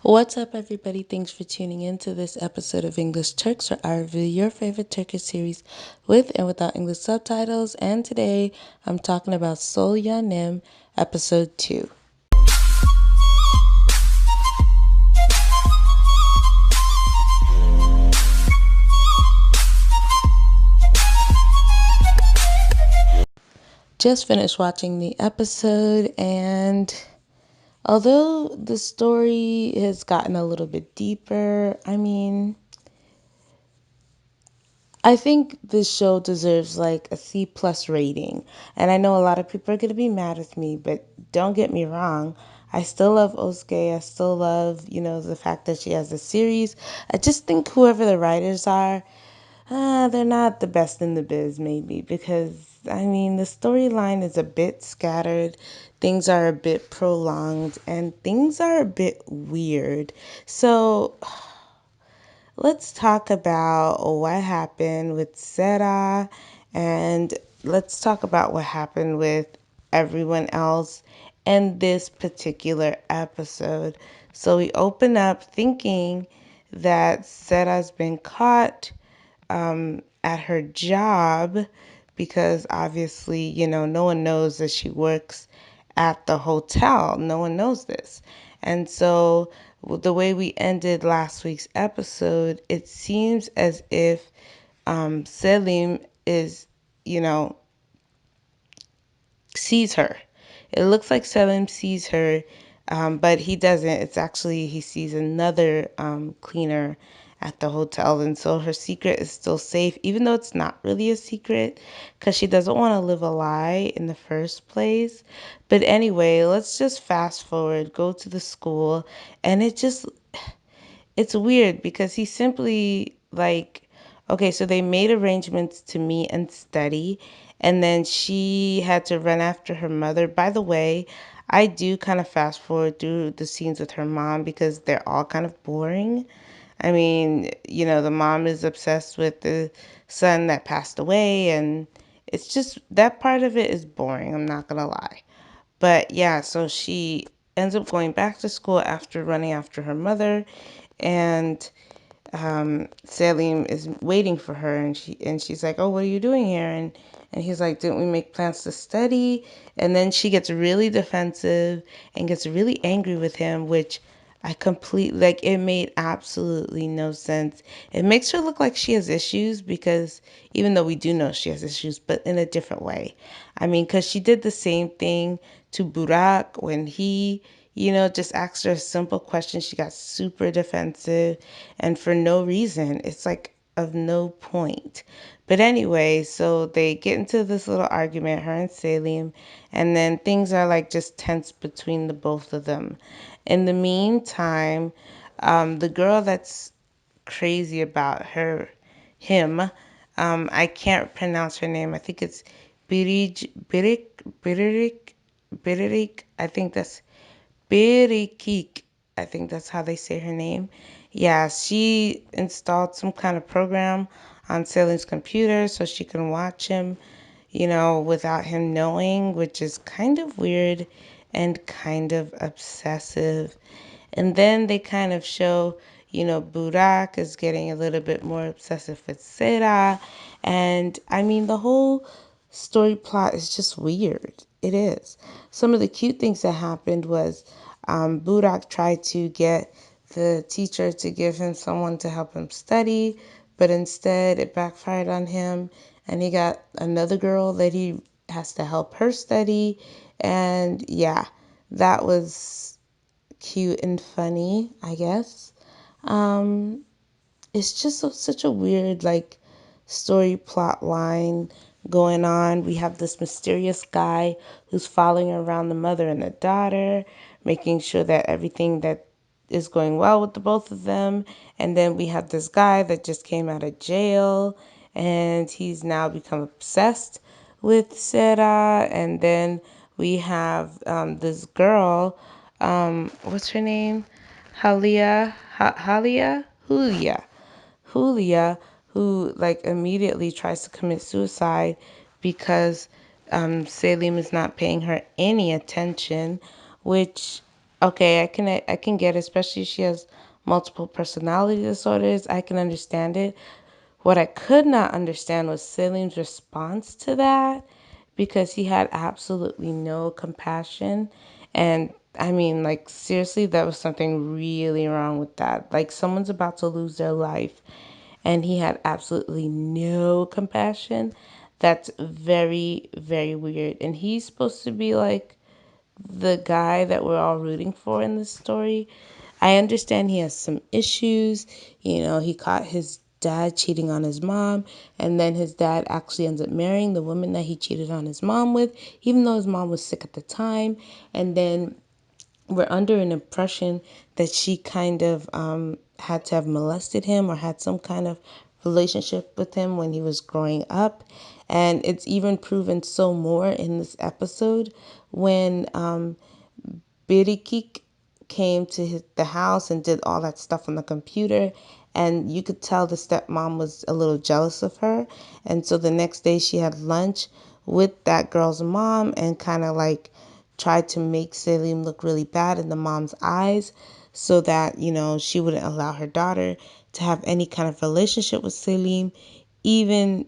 What's up, everybody? Thanks for tuning in to this episode of English Turks, where I review your favorite Turkish series with and without English subtitles. And today I'm talking about Sol Yanim, episode 2. Just finished watching the episode, and although the story has gotten a little bit deeper, I think this show deserves like a C plus rating. And I know a lot of people are going to be mad with me, but don't get me wrong. I still love Osuke. I still love, the fact that she has a series. I just think whoever the writers are, they're not the best in the biz, maybe, because the storyline is a bit scattered, things are a bit prolonged, and things are a bit weird. So let's talk about what happened with Sarah, and let's talk about what happened with everyone else in this particular episode. So we open up thinking that Sarah's been caught at her job because obviously, no one knows that she works at the hotel. No one knows this. And so the way we ended last week's episode, it seems as if Selim is, you know, sees her. It looks like Selim sees her, but he doesn't. It's actually, he sees another cleaner at the hotel. And so her secret is still safe, even though it's not really a secret because she doesn't want to live a lie in the first place. But anyway, let's just fast forward, go to the school, and it's weird because he simply like, okay, so they made arrangements to meet and study, and then she had to run after her mother. By the way, I do kind of fast forward through the scenes with her mom because they're all kind of boring. The mom is obsessed with the son that passed away, and it's just that part of it is boring, I'm not gonna lie. But yeah, so she ends up going back to school after running after her mother, and Selim is waiting for her, and she's like, "Oh, what are you doing here?" And he's like, "Didn't we make plans to study?" And then she gets really defensive and gets really angry with him, which I completely like. It made absolutely no sense. It makes her look like she has issues because even though we do know she has issues, but in a different way. Because she did the same thing to Burak when he just asked her a simple question. She got super defensive and for no reason. It's like of no point. But anyway, so they get into this little argument, her and Salim, and then things are like just tense between the both of them. In the meantime, the girl that's crazy about him, I can't pronounce her name. I think it's Biririk. I think that's Birikik. I think that's how they say her name. Yeah, she installed some kind of program on Salim's computer so she can watch him, without him knowing, which is kind of weird and kind of obsessive. And then they kind of show, Burak is getting a little bit more obsessive with Sera. And the whole story plot is just weird. It is. Some of the cute things that happened was Burak tried to get the teacher to give him someone to help him study, but instead it backfired on him, and he got another girl that he has to help her study. And yeah, that was cute and funny, I guess. Um, it's just such a weird like story plot line going on. We have this mysterious guy who's following around the mother and the daughter, making sure that everything that is going well with the both of them. And then we have this guy that just came out of jail, and he's now become obsessed with Sarah. And then we have this girl, what's her name? Julia, who like immediately tries to commit suicide because Salim is not paying her any attention, which Okay, I can get it, especially if she has multiple personality disorders. I can understand it. What I could not understand was Salim's response to that because he had absolutely no compassion. And I mean, like, seriously, that was something really wrong with that. Like, someone's about to lose their life, and he had absolutely no compassion. That's very, very weird. And he's supposed to be like the guy that we're all rooting for in this story. I understand he has some issues. You know, he caught his dad cheating on his mom, and then his dad actually ends up marrying the woman that he cheated on his mom with, even though his mom was sick at the time. And then we're under an impression that she kind of had to have molested him or had some kind of relationship with him when he was growing up. And it's even proven so more in this episode when Birikik came to the house and did all that stuff on the computer. And you could tell the stepmom was a little jealous of her. And so the next day she had lunch with that girl's mom and kind of like tried to make Salim look really bad in the mom's eyes so that, you know, she wouldn't allow her daughter to have any kind of relationship with Salim, even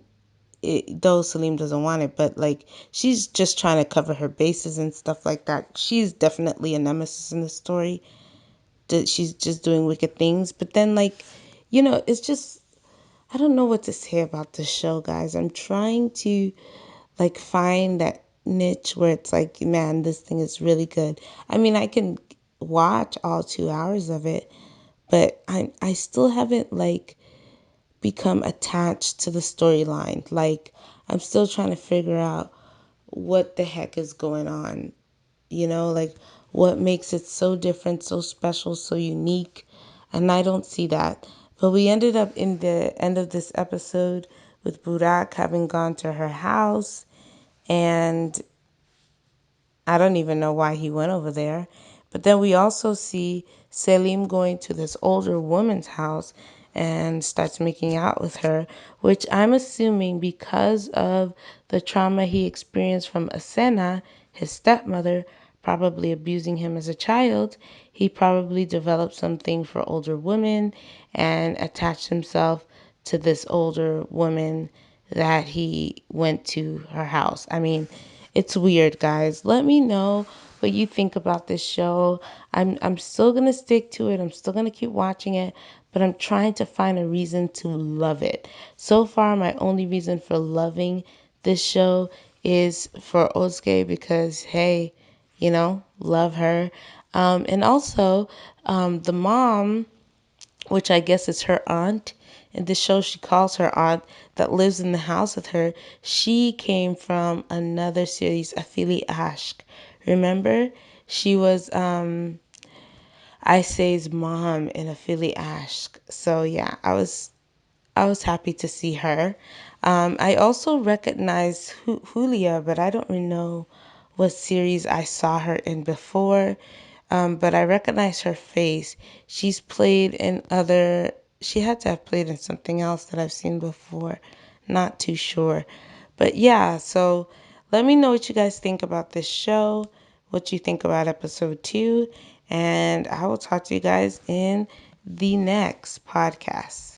though Salim doesn't want it, but like she's just trying to cover her bases and stuff like that. She's definitely a nemesis in the story. That she's just doing wicked things. But then, like, you know, it's just I don't know what to say about this show, guys. I'm trying to like find that niche where it's like, man, this thing is really good. I mean, I can watch all 2 hours of it, but I still haven't like become attached to the storyline. Like, I'm still trying to figure out what the heck is going on, like what makes it so different, so special, so unique. And I don't see that. But we ended up in the end of this episode with Burak having gone to her house, and I don't even know why he went over there. But then we also see Selim going to this older woman's house and starts making out with her, which I'm assuming because of the trauma he experienced from Asena, his stepmother, probably abusing him as a child, he probably developed something for older women and attached himself to this older woman that he went to her house. I mean, it's weird, guys. Let me know what you think about this show. I'm still gonna stick to it. I'm still gonna keep watching it, but I'm trying to find a reason to love it. So far, my only reason for loving this show is for Osuke because hey, love her. And also, the mom, which I guess is her aunt. In the show, she calls her aunt that lives in the house with her. She came from another series, Afili Ashk. Remember? She was Isay's mom in Afili Ashk. So yeah, I was happy to see her. I also recognize Julia, but I don't really know what series I saw her in before. But I recognize her face. She's played in other. She had to have played in something else that I've seen before. Not too sure. But yeah, so let me know what you guys think about this show, what you think about episode 2, and I will talk to you guys in the next podcast.